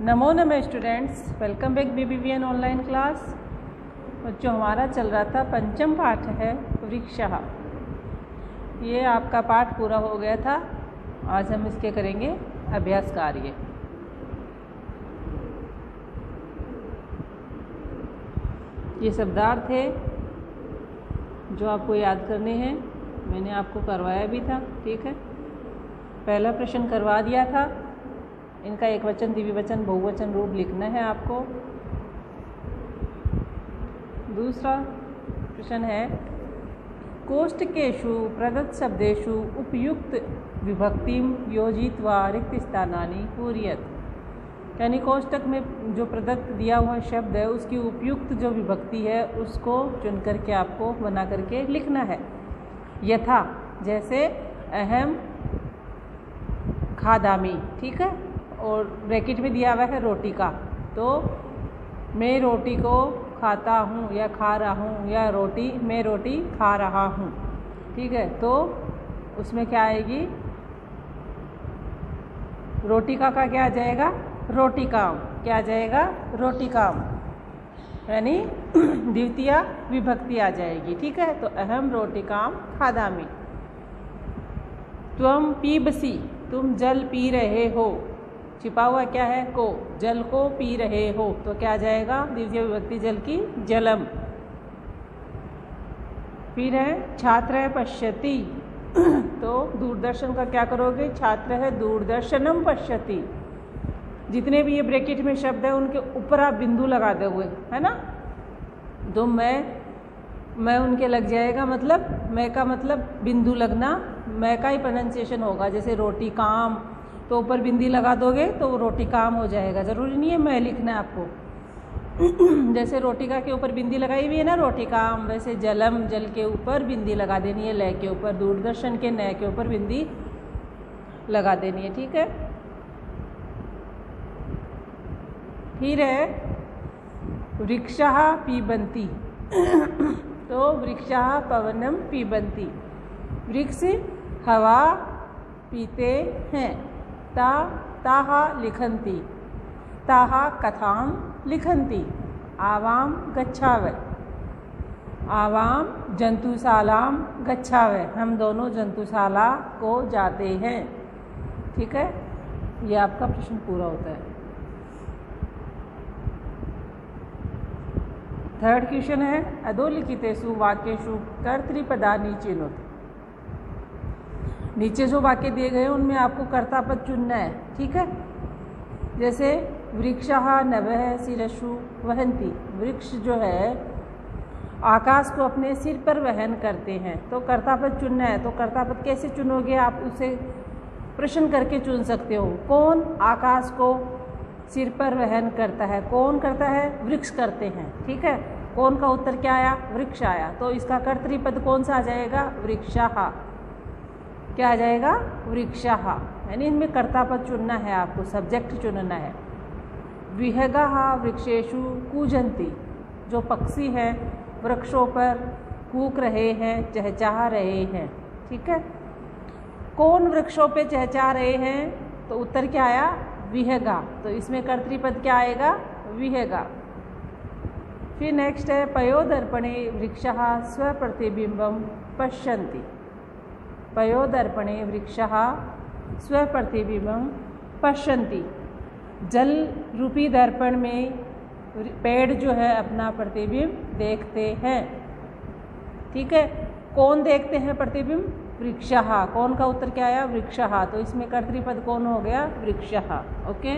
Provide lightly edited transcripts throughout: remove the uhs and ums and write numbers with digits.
नमो नमः students, welcome back BBVN online class. बच्चों, हमारा चल रहा था पंचम पाठ है वृक्षः। ये आपका पाठ पूरा हो गया था। आज हम इसके करेंगे अभ्यास कार्य। ये शब्दार्थ है जो आपको याद करने हैं। मैंने आपको करवाया भी था, ठीक है। पहला प्रश्न करवा दिया था। इनका एक वचन, द्विवचन, बहुवचन रूप लिखना है आपको। दूसरा प्रश्न है कोष्टकेषु प्रदत्त शब्देषु उपयुक्त विभक्तिम योजित्वा रिक्त स्थानानि पूरयेत्। यानी कोष्टक में जो प्रदत्त दिया हुआ शब्द है उसकी उपयुक्त जो विभक्ति है उसको चुन करके आपको बना करके लिखना है। यथा, जैसे अहम खादामी, ठीक है। और ब्रैकेट में दिया हुआ है रोटी का, तो मैं रोटी को खाता हूँ या खा रहा हूँ, या मैं रोटी खा रहा हूँ, ठीक है। तो उसमें क्या आएगी, रोटी का क्या आ जाएगा, रोटी काम। क्या आ जाएगा, रोटी काम, यानी द्वितीय विभक्ति आ जाएगी, ठीक है। तो अहम रोटी काम खादामी। त्वम पीबसी, तुम जल पी रहे हो। छिपा हुआ क्या है, को, जल को पी रहे हो, तो क्या आ जाएगा, द्वितीय विभक्ति जल की, जलम। फिर है छात्र पश्यति, तो दूरदर्शन का क्या करोगे, छात्र है दूरदर्शनम पश्यति। जितने भी ये ब्रैकेट में शब्द है उनके ऊपर आप बिंदु लगा दोगे, है ना। तो मैं उनके लग जाएगा, मतलब मैं का मतलब बिंदु लगना, मैं का ही प्रोनाउंसिएशन होगा। जैसे रोटी काम, तो ऊपर बिंदी लगा दोगे तो वो रोटी काम हो जाएगा। ज़रूरी नहीं है मैं लिखना है आपको। जैसे रोटिका के ऊपर बिंदी लगाई हुई है ना, रोटी काम, वैसे जलम, जल के ऊपर बिंदी लगा देनी है, लय के ऊपर, दूरदर्शन के नय के ऊपर बिंदी लगा देनी है, ठीक है। फिर है वृक्षः पीबन्ति, तो वृक्षः पवनम पीबन्ति। वृक्ष हवा पीते हैं। ताः लिखन्ति, ताः कथां लिखन्ति। आवां गच्छावः, आवां जंतुशालां गच्छावः। हम दोनों जंतुशाला को जाते हैं, ठीक है। ये आपका प्रश्न पूरा होता है। थर्ड क्वेश्चन है अधोलिखितेषु वाक्येषु कर्तृपदानि चिनोतु। नीचे जो वाक्य दिए गए हैं उनमें आपको कर्तापद चुनना है, ठीक है। जैसे वृक्षः नभः शिरसु वहन्ति, वृक्ष जो है आकाश को अपने सिर पर वहन करते हैं, तो कर्तापद चुनना है। तो कर्तापद कैसे चुनोगे, आप उसे प्रश्न करके चुन सकते हो। कौन आकाश को सिर पर वहन करता है, कौन करता है, वृक्ष करते हैं, ठीक है। कौन का उत्तर क्या आया, वृक्ष आया, तो इसका कर्तृपद कौन सा आ जाएगा, वृक्षः। क्या आ जाएगा, वृक्षः। यानी इनमें कर्तापद चुनना है आपको, सब्जेक्ट चुनना है। विहगाः वृक्षेषु कूजन्ति, जो पक्षी हैं वृक्षों पर कूक रहे हैं, चहचहा रहे हैं, ठीक है। कौन वृक्षों पे चहचहा रहे हैं, तो उत्तर क्या आया, विहगा। तो इसमें कर्तृपद क्या आएगा, विहगा। फिर नेक्स्ट है पयोदर्पणे वृक्षः स्वप्रतिबिंबं पश्यन्ति। पयोदर्पणे वृक्षः स्वप्रतिबिंबं पश्यन्ति। जल रूपी दर्पण में पेड़ जो है अपना प्रतिबिंब देखते हैं, ठीक है। कौन देखते हैं प्रतिबिंब, वृक्षः। कौन का उत्तर क्या आया, वृक्षः। तो इसमें कर्तृपद कौन हो गया, वृक्षः, ओके।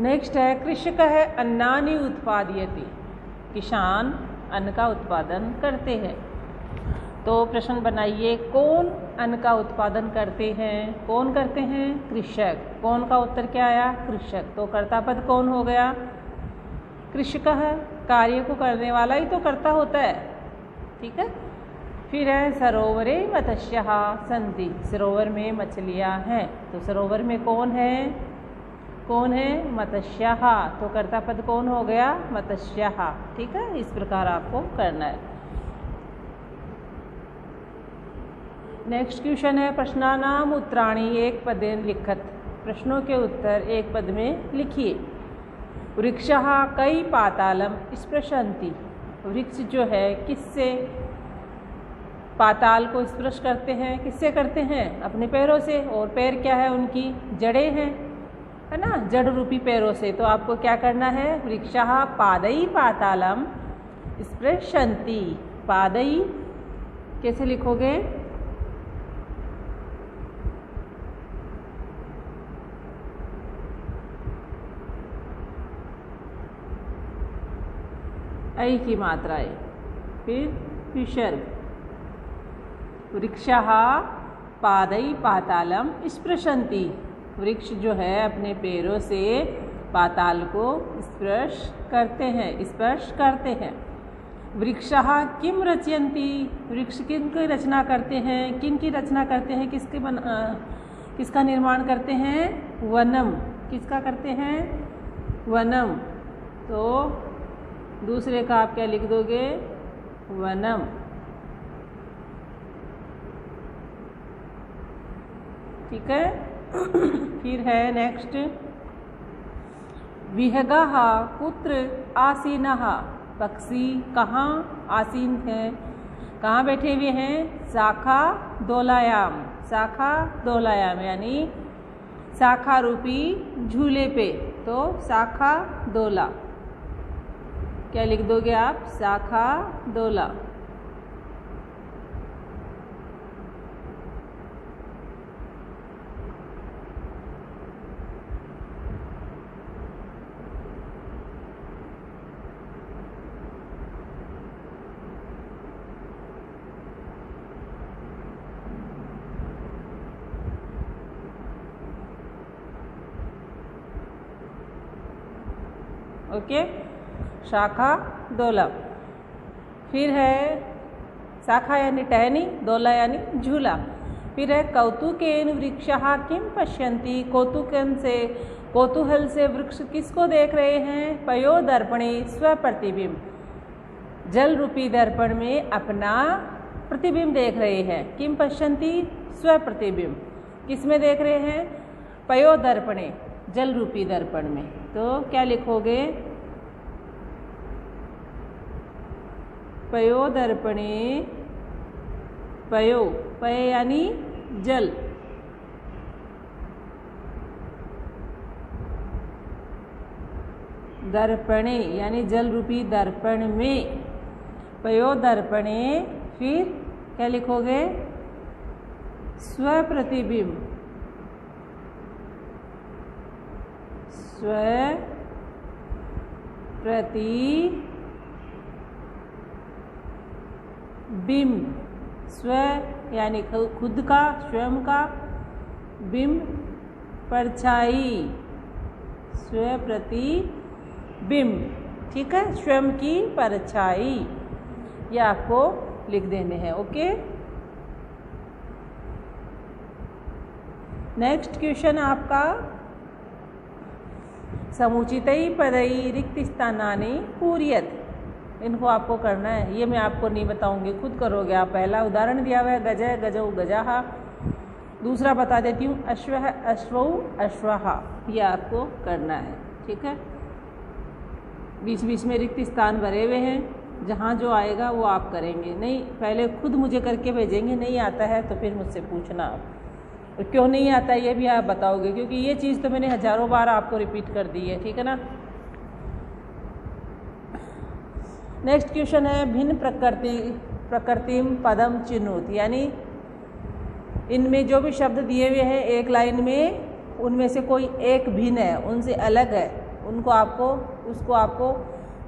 नेक्स्ट है कृषकः अन्नानि उत्पादयति, किसान अन्न का उत्पादन करते हैं। तो प्रश्न बनाइए, कौन अन्न का उत्पादन करते हैं, कौन करते हैं, कृषक। कौन का उत्तर क्या आया, कृषक। तो कर्तापद कौन हो गया, कृषकः। कार्य को करने वाला ही तो कर्ता होता है, ठीक है। फिर है सरोवरे मत्स्यः सन्ति, सरोवर में मछलियाँ हैं, तो सरोवर में कौन है, कौन है, मत्स्यः। तो कर्तापद कौन हो गया, मत्स्यः, ठीक है। इस प्रकार आपको करना है। नेक्स्ट क्वेश्चन है प्रश्नानाम उत्तराणि एक पदेन लिखत। प्रश्नों के उत्तर एक पद में लिखिए। वृक्षः कई पातालम स्पृशन्ति। वृक्ष जो है किससे पाताल को स्पर्श करते हैं? किससे करते हैं? अपने पैरों से। और पैर क्या है? उनकी जड़ें हैं, है ना, जड़ रूपी पैरों से। तो आपको क्या करना है? वृक्षः पादई पातालम स्पृशन्ति। पादई कैसे लिखोगे? ऐ की मात्राएं, फिर विसर्ग। वृक्षः पादई पातालम स्पृशन्ति। वृक्ष जो है अपने पैरों से पाताल को स्पर्श करते हैं। वृक्षः किम रचयन्ति। वृक्ष किन की रचना करते हैं? किन की रचना करते हैं? किसका निर्माण करते हैं? वनम। किसका करते हैं? वनम। तो दूसरे का आप क्या लिख दोगे? वनम। ठीक है। फिर है नेक्स्ट, विहगः कुत्र आसीनः। पक्षी कहाँ आसीन है? कहाँ बैठे हुए हैं? शाखा दोलायाम। शाखा दोलायाम यानी शाखा रूपी झूले पे। तो शाखा दोला क्या लिख दोगे आप? शाखा दोला। ओके, शाखा दोला। फिर है शाखा यानी टहनी, दोला यानी झूला। फिर है कौतुकेन वृक्षः किम पश्यन्ति। कौतूहल से वृक्ष किसको देख रहे हैं? पयो दर्पणे स्वप्रतिबिंब। जल रूपी दर्पण में अपना प्रतिबिंब देख रहे हैं। किम पश्यन्ति स्वप्रतिबिंब। किस में देख रहे हैं? पयो दर्पणे, जल रूपी दर्पण में। तो क्या लिखोगे? पयो दर्पणे। पयो, पय यानी जल, दर्पणे यानी जल रूपी दर्पण में। पयो दर्पणे। फिर क्या लिखोगे? स्वप्रतिबिंब। स्वप्रतिबिंब। स्व यानी खुद का, स्वयं का, बिंब परछाई, स्वप्रतिबिंब। ठीक है, स्वयं की परछाई। ये आपको लिख देने हैं। ओके, नेक्स्ट क्वेश्चन आपका समुचितई पदई रिक्त स्थानानि पूर्यत। इनको आपको करना है, ये मैं आपको नहीं बताऊंगी, खुद करोगे आप। पहला उदाहरण दिया हुआ है गजय गजौ गजाः। दूसरा बता देती हूँ अश्वः अश्वौ अश्वः। ये आपको करना है। ठीक है, बीच बीच में रिक्त स्थान भरे हुए हैं, जहाँ जो आएगा वो आप करेंगे। नहीं, पहले खुद मुझे करके भेजेंगे। नहीं आता है तो फिर मुझसे पूछना आप। और क्यों नहीं आता ये भी आप बताओगे, क्योंकि ये चीज़ तो मैंने हजारों बार आपको रिपीट कर दी है। ठीक है ना। नेक्स्ट क्वेश्चन है भिन्न प्रकृतिम पदम चिन्हुत। यानी इनमें जो भी शब्द दिए हुए हैं एक लाइन में, उनमें से कोई एक भिन्न है, उनसे अलग है, उसको आपको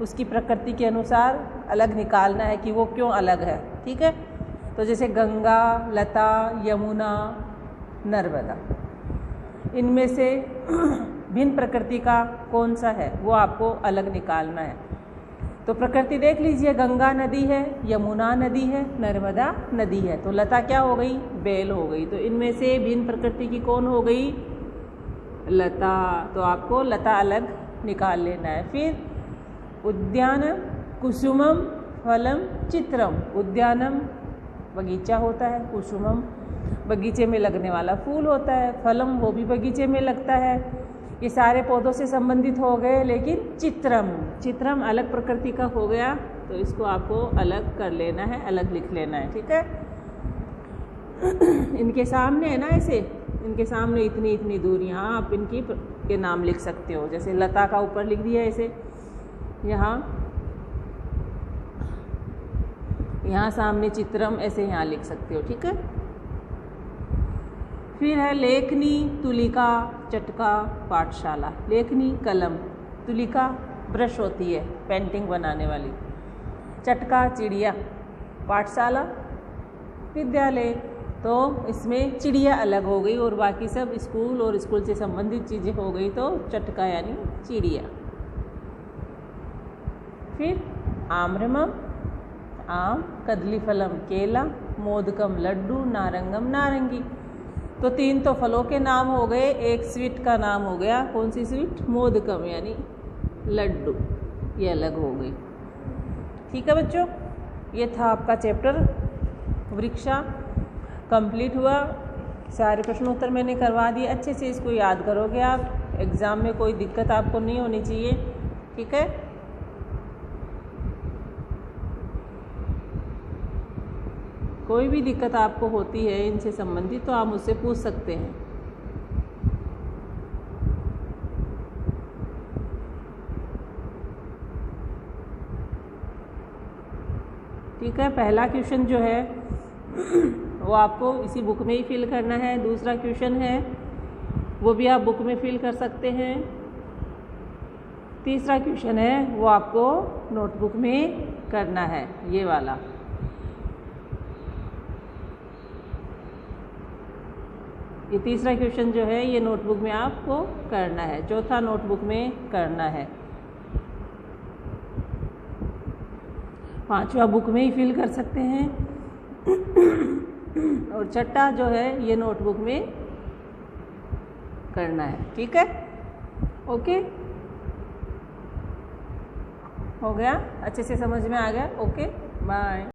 उसकी प्रकृति के अनुसार अलग निकालना है कि वो क्यों अलग है। ठीक है, तो जैसे गंगा, लता, यमुना, नर्मदा, इनमें से भिन्न प्रकृति का कौन सा है वो आपको अलग निकालना है। तो प्रकृति देख लीजिए, गंगा नदी है, यमुना नदी है, नर्मदा नदी है। तो लता क्या हो गई? बेल हो गई। तो इनमें से भिन्न प्रकृति की कौन हो गई? लता। तो आपको लता अलग निकाल लेना है। फिर उद्यान कुसुमम फलम चित्रम। उद्यानम बगीचा होता है, कुसुमम बगीचे में लगने वाला फूल होता है, फलम वो भी बगीचे में लगता है। ये सारे पौधों से संबंधित हो गए, लेकिन चित्रम अलग प्रकृति का हो गया, तो इसको आपको अलग कर लेना है, अलग लिख लेना है, ठीक है। इनके सामने है ना, ऐसे इनके सामने इतनी इतनी दूर, यहाँ आप इनकी के नाम लिख सकते हो। जैसे लता का ऊपर लिख दिया ऐसे, यहाँ सामने चित्रम, ऐसे यहाँ लिख सकते हो, ठीक है। फिर है लेखनी, तुलिका, चटका, पाठशाला। लेखनी कलम, तुलिका ब्रश होती है पेंटिंग बनाने वाली, चटका चिड़िया, पाठशाला विद्यालय। तो इसमें चिड़िया अलग हो गई और बाकी सब स्कूल और स्कूल से संबंधित चीज़ें हो गई, तो चटका यानी चिड़िया। फिर आम्रमम, आम, कदलीफलम केला, मोदकम लड्डू, नारंगम नारंगी। तो 3 तो फलों के नाम हो गए, एक स्वीट का नाम हो गया। कौन सी स्वीट? मोदकम यानी लड्डू, ये अलग हो गई, ठीक है बच्चों। ये था आपका चैप्टर वृक्षा, कंप्लीट हुआ। सारे प्रश्न उत्तर मैंने करवा दिए, अच्छे से इसको याद करोगे आप, एग्ज़ाम में कोई दिक्कत आपको नहीं होनी चाहिए, ठीक है। कोई भी दिक्कत आपको होती है इनसे संबंधित तो आप मुझसे पूछ सकते हैं। ठीक है, पहला क्वेश्चन जो है वो आपको इसी बुक में ही फिल करना है। दूसरा क्वेश्चन है वो भी आप बुक में फिल कर सकते हैं। तीसरा क्वेश्चन है वो आपको नोटबुक में करना है, ये वाला। ये तीसरा क्वेश्चन जो है ये नोटबुक में आपको करना है, चौथा नोटबुक में करना है, पांचवा बुक में ही फिल कर सकते हैं और छठा जो है ये नोटबुक में करना है, ठीक है। ओके, हो गया, अच्छे से समझ में आ गया। Okay, bye.